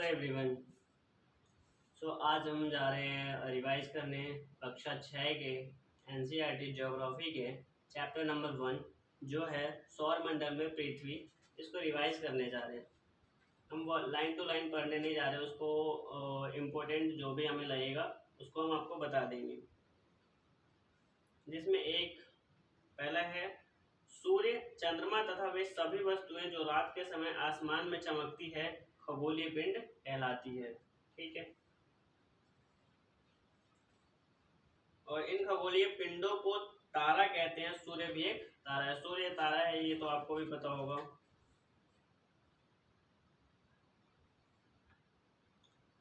Everyone. आज हम जा रहे हैं रिवाइज करने कक्षा 6 के एनसीईआरटी ज्योग्राफी के चैप्टर नंबर 1 जो है सौर मंडल में पृथ्वी। इसको रिवाइज करने जा रहे हैं। हम वो लाइन टू लाइन पढ़ने नहीं जा रहे, उसको इम्पोर्टेंट जो भी हमें लगेगा उसको हम आपको बता देंगे। जिसमें एक पहला है सूर्य, चंद्रमा तथा वे सभी वस्तुएं जो रात के समय आसमान में चमकती है खगोलीय पिंड कहलाती है। ठीक है, और इन खगोलीय पिंडों को तारा कहते हैं। सूर्य भी एक तारा है, सूर्य तारा है, ये तो आपको भी पता होगा।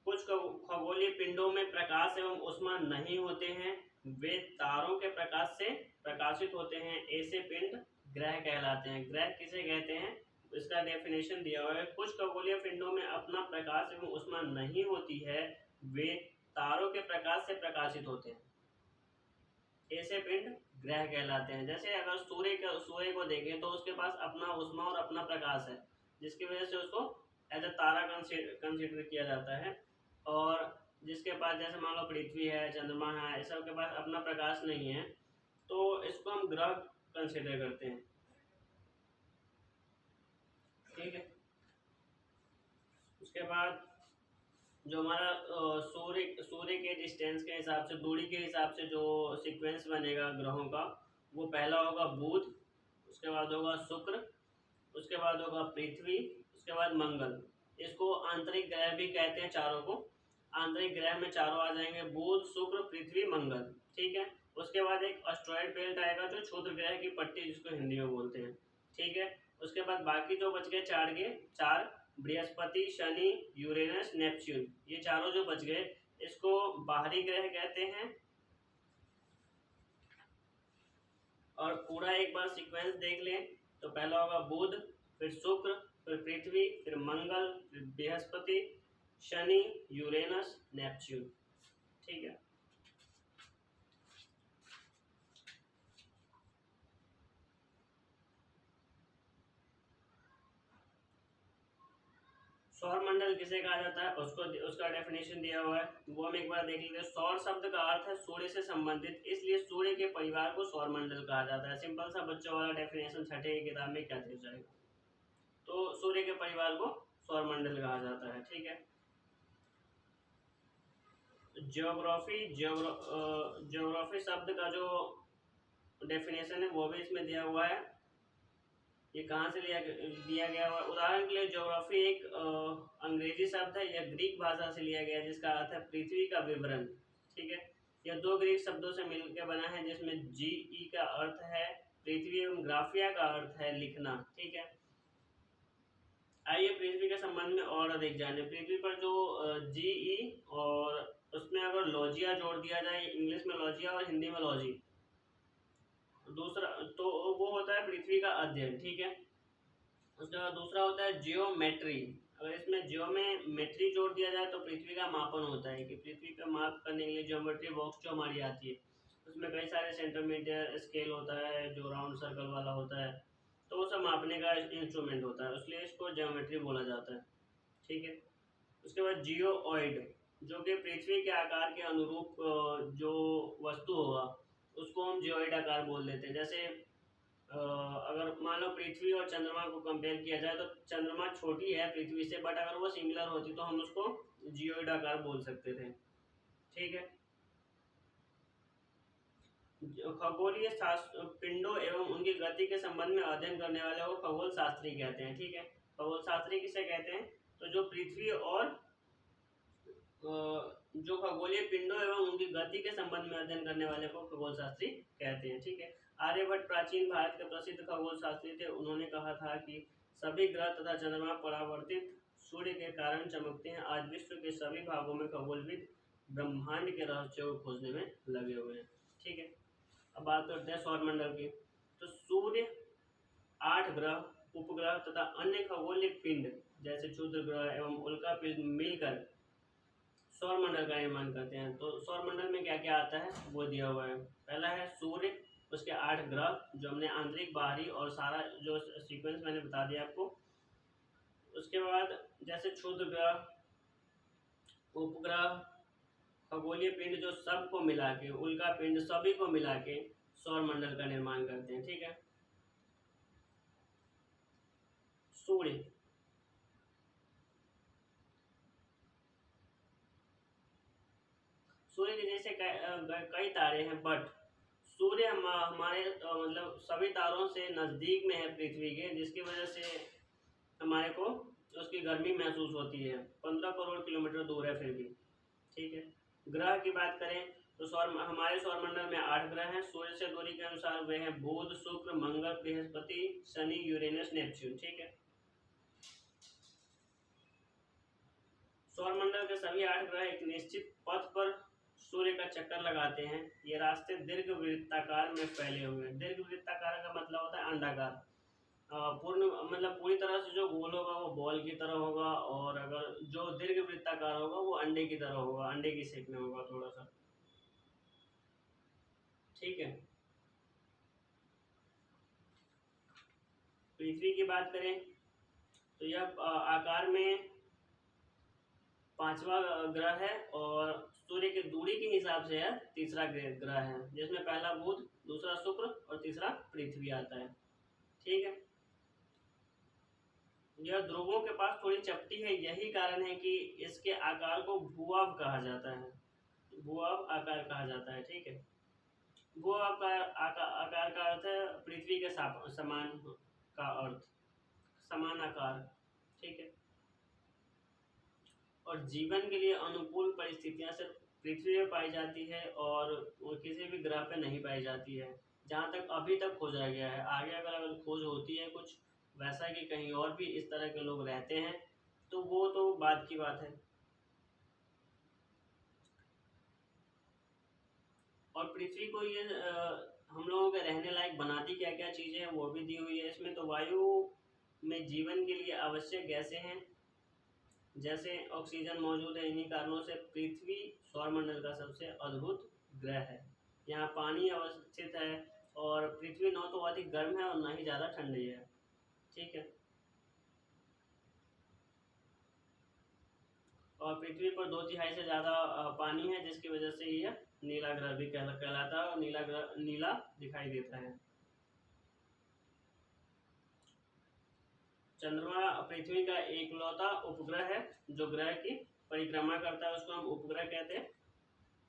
कुछ खगोलीय पिंडों में प्रकाश एवं ऊष्मा नहीं होते हैं, वे तारों के प्रकाश से प्रकाशित होते हैं। ऐसे पिंड ग्रह कहलाते हैं। ग्रह किसे कहते हैं, इसका डेफिनेशन दिया हुआ है। कुछ खगोलीय पिंडों में अपना प्रकाश एवं ऊष्मा नहीं होती है, वे तारों के प्रकाश से प्रकाशित होते हैं। ऐसे पिंड ग्रह कहलाते हैं। जैसे अगर सूर्य को देखें तो उसके पास अपना ऊष्मा और अपना प्रकाश है, जिसकी वजह से उसको एज अ तारा कंसिडर किया जाता है। और जिसके पास जैसे मान लो पृथ्वी है, चंद्रमा है, इस सब के पास अपना प्रकाश नहीं है, तो इसको हम ग्रह कंसिडर करते हैं। ठीक है, उसके बाद जो हमारा सूर्य के डिस्टेंस के हिसाब से, दूरी के हिसाब से जो सीक्वेंस बनेगा ग्रहों का, वो पहला होगा बुध, उसके बाद होगा शुक्र, उसके बाद होगा पृथ्वी, उसके बाद मंगल। इसको आंतरिक ग्रह भी कहते हैं चारों को। आंतरिक ग्रह में चारों आ जाएंगे, बुध, शुक्र, पृथ्वी, मंगल। ठीक है, उसके बाद एक एस्टेरॉयड बेल्ट आएगा जो क्षुद्र ग्रह की पट्टी जिसको हिंदी में बोलते हैं। ठीक है, उसके बाद बाकी जो बच गए चार बृहस्पति, शनि, यूरेनस, नेपच्यून, ये चारों जो बच गए इसको बाहरी ग्रह कहते हैं। और पूरा एक बार सीक्वेंस देख लें तो पहला होगा बुध, फिर शुक्र, फिर पृथ्वी, फिर मंगल, फिर बृहस्पति, शनि, यूरेनस, नेपच्यून। ठीक है, सौर मंडल किसे कहा जाता है, उसका डेफिनेशन दिया हुआ है, वो हम एक बार देख लेते हैं। सौर शब्द का अर्थ है सूर्य से संबंधित, इसलिए सूर्य के परिवार को सौर मंडल कहा जाता है। सिंपल सा बच्चों वाला डेफिनेशन छठे की किताब में क्या दिया जाएगा, तो सूर्य के परिवार को सौर मंडल कहा जाता है। ठीक है, ज्योग्राफी शब्द का जो डेफिनेशन है वो भी इसमें दिया हुआ है। ये कहाँ से दिया गया हुआ है, उदाहरण के लिए ज्योग्राफी एक अंग्रेजी शब्द है, यह ग्रीक भाषा से लिया गया है, जिसका अर्थ है पृथ्वी का विवरण। ठीक है, यह दो ग्रीक शब्दों से मिलकर बना है, जिसमें जी का अर्थ है पृथ्वी एवं ग्राफिया का अर्थ है लिखना। ठीक है, आइए पृथ्वी के संबंध में और अधिक जाने। पृथ्वी पर जो जी और उसमें अगर लॉजिया जोड़ दिया जाए, इंग्लिश में लॉजिया और हिंदी में लॉजी, दूसरा तो वो होता है पृथ्वी का अध्ययन। ठीक है, उसके बाद दूसरा होता है जियोमेट्री। अगर इसमें जियो में मेट्री जोड़ दिया जाए तो पृथ्वी का मापन होता है, कि पृथ्वी का माप करने के लिए ज्योमेट्री बॉक्स जो हमारी आती है उसमें कई सारे सेंटीमीटर स्केल होता है जो राउंड सर्कल वाला होता है, तो वो सब मापने का इंस्ट्रूमेंट होता है, इसलिए इसको ज्योमेट्री बोला जाता है। ठीक है, उसके बाद जियोइड, जो कि पृथ्वी के आकार के अनुरूप जो वस्तु होगा उसको हम जियोइड आकार बोल देते हैं। जैसे अगर मान लो पृथ्वी और चंद्रमा को कंपेयर किया जाए तो चंद्रमा छोटी है पृथ्वी से, बट अगर वो सिमिलर होती तो हम उसको जियोइड आकार बोल सकते थे। ठीक है, खगोलीय पिंडों एवं उनकी गति के संबंध में अध्ययन करने वाले को खगोल शास्त्री कहते हैं। ठीक है, खगोल शास्त्री किसे कहते हैं, तो जो पृथ्वी और जो खगोलीय पिंडों एवं उनकी गति के संबंध में अध्ययन करने वाले को खगोल शास्त्री कहते हैं। ठीक है, आर्यभट्ट प्राचीन भारत के प्रसिद्ध खगोल शास्त्री थे। उन्होंने कहा था कि सभी ग्रह तथा चंद्रमा परावर्तित सूर्य के कारण चमकते हैं। आज विश्व के सभी भागों में खगोलविद ब्रह्मांड के रहस्यों को खोजने में लगे हुए हैं। ठीक है, अब बात करते हैं सौर मंडल की। तो सूर्य, 8 ग्रह, उपग्रह तथा अन्य खगोलीय पिंड जैसे क्षुद्र ग्रह एवं उल्का पिंड मिलकर सौर मंडल का निर्माण करते हैं। तो सौर मंडल में क्या क्या आता है वो दिया हुआ है। पहला है सूर्य, उसके 8 ग्रह जो हमने आंतरिक, बाहरी और सारा जो सीक्वेंस मैंने बता दिया आपको। उसके बाद जैसे क्षुद्र ग्रह उपग्रह, खगोलीय पिंड जो सबको मिला के, उल्का पिंड सभी को मिला के सौर मंडल का निर्माण करते हैं। ठीक है। सूर्य, सूर्य के जैसे कई तारे हैं, बट सूर्य हमारे मतलब सभी तारों से नज़दीक में है पृथ्वी के, जिसकी वजह से हमारे को उसकी गर्मी महसूस होती है। 15 करोड़ किलोमीटर दूर है फिर भी। ठीक है। ग्रह की बात करें तो हमारे सौरमंडल में 8 ग्रह हैं। सूर्य से दूरी के अनुसार वे हैं बुध, शुक्र, मंगल, बृहस्पति, शनि, यूरेनस, नेपच्यून। ठीक है। सौरमंडल के सभी 8 ग्रह एक निश्चित पथ पर सूर्य का चक्कर लगाते हैं। ये रास्ते दीर्घवृत्ताकार में फैले हुए हैं। दीर्घवृत्ताकार का मतलब होता है अंडाकार। पूर्ण मतलब पूरी तरह से जो गोल होगा वो बॉल की तरह होगा, और अगर जो दीर्घवृत्ताकार होगा वो अंडे की तरह होगा, अंडे की शेप में होगा थोड़ा सा। ठीक है। पृथ्वी की बात करें तो यह आकार में 5वां ग्रह है, और सूर्य की दूरी के हिसाब से यह तीसरा ग्रह है, जिसमें पहला बुध, दूसरा शुक्र और तीसरा पृथ्वी आता है। ठीक है। यह ध्रुवों के पास थोड़ी चपटी है, यही कारण है कि इसके आकार को भूआब कहा जाता है। भूआब आकार कहा जाता है। ठीक है। भूआब का आकार का अर्थ है पृथ्वी के समान का अर्थ, समान आकार। ठीक है। और जीवन के लिए अनुकूल परिस्थितियां सिर्फ पृथ्वी में पाई जाती है, और किसी भी ग्रह पे नहीं पाई जाती है, जहाँ तक अभी तक खोजा गया है। आगे अगर खोज होती है कुछ वैसा कि कहीं और भी इस तरह के लोग रहते हैं, तो वो तो बात की बात है। और पृथ्वी को ये हम लोगों के रहने लायक बनाती क्या क्या चीज़ें हैं वो भी दी हुई है इसमें। तो वायु में जीवन के लिए आवश्यक गैसें हैं, जैसे ऑक्सीजन मौजूद है। इन्हीं कारणों से पृथ्वी सौरमंडल का सबसे अद्भुत ग्रह है। यहाँ पानी अवस्थित है, और पृथ्वी न तो अधिक गर्म है और न ही ज़्यादा ठंडी है। ठीक है। और पृथ्वी पर 2/3 से ज़्यादा पानी है, जिसकी वजह से यह नीला ग्रह भी कहलाता है, और नीला ग्रह नीला दिखाई देता है। चंद्रमा पृथ्वी का एकलौता उपग्रह है जो ग्रह की परिक्रमा करता है, उसको हम उपग्रह कहते हैं।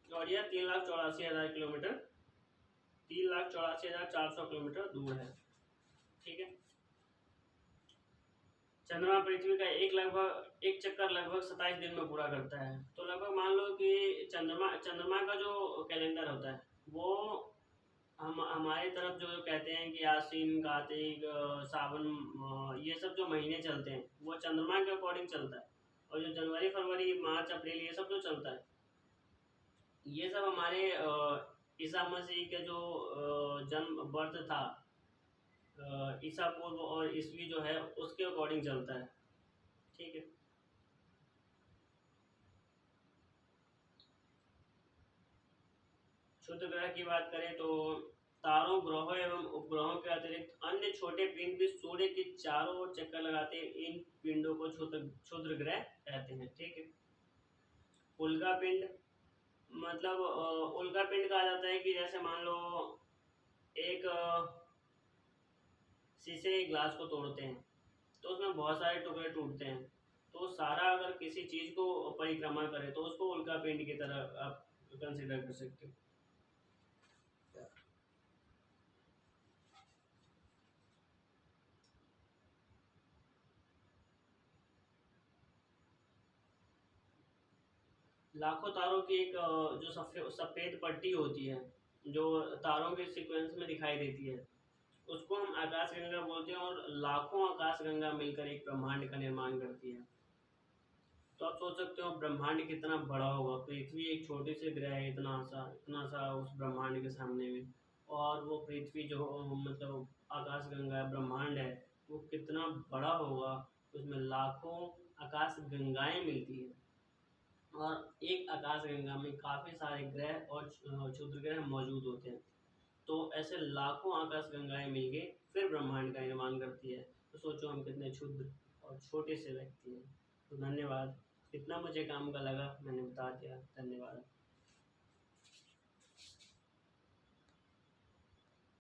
और यह 3,84,000 किलोमीटर 3,84,400 किलोमीटर दूर है। ठीक है। चंद्रमा पृथ्वी का एक चक्कर लगभग 27 दिन में पूरा करता है। तो लगभग मान लो कि चंद्रमा का जो कैलेंडर होता है वो हम हमारी तरफ जो कहते हैं कि आश्विन, कार्तिक, सावन, ये सब जो महीने चलते हैं वो चंद्रमा के अकॉर्डिंग चलता है। और जो जनवरी, फरवरी, मार्च, अप्रैल ये सब जो चलता है, ये सब हमारे ईसा मसीह के जो जन्म बर्थ था, ईसा पूर्व और ईस्वी जो है उसके अकॉर्डिंग चलता है। ठीक है। क्षुद्र ग्रह की बात करें तो तारों, ग्रहों एवं उपग्रहों के अतिरिक्त अन्य छोटे पिंड भी सूर्य के चारों ओर चक्कर लगाते हैं। इन पिंडों को क्षुद्र ग्रह कहते हैं। ठीक है। उल्का पिंड मतलब उल्का पिंड कहा जाता है कि जैसे मान लो एक शीशे के ग्लास को तोड़ते हैं तो उसमें बहुत सारे टुकड़े टूटते हैं, तो सारा अगर किसी चीज़ को परिक्रमा करे तो उसको उल्का पिंड की तरह आप कंसिडर कर सकते हो। लाखों तारों की एक जो सफ़ेद पट्टी होती है जो तारों के सीक्वेंस में दिखाई देती है, उसको हम आकाशगंगा बोलते हैं, और लाखों आकाशगंगा मिलकर एक ब्रह्मांड का निर्माण करती है। तो आप सोच सकते हो ब्रह्मांड कितना बड़ा होगा। पृथ्वी एक छोटे से ग्रह है, इतना सा उस ब्रह्मांड के सामने में, और वो पृथ्वी जो मतलब आकाशगंगा ब्रह्मांड है वो कितना बड़ा होगा। उसमें लाखों आकाश गंगाएं मिलती है, और एक आकाशगंगा में काफ़ी सारे ग्रह और क्षुद्र ग्रह मौजूद होते हैं। तो ऐसे लाखों आकाशगंगाएं मिलके फिर ब्रह्मांड का निर्माण करती है। तो सोचो हम कितने क्षुद्र और छोटे से व्यक्ति हैं। तो धन्यवाद। कितना मुझे काम का लगा मैंने बता दिया। धन्यवाद।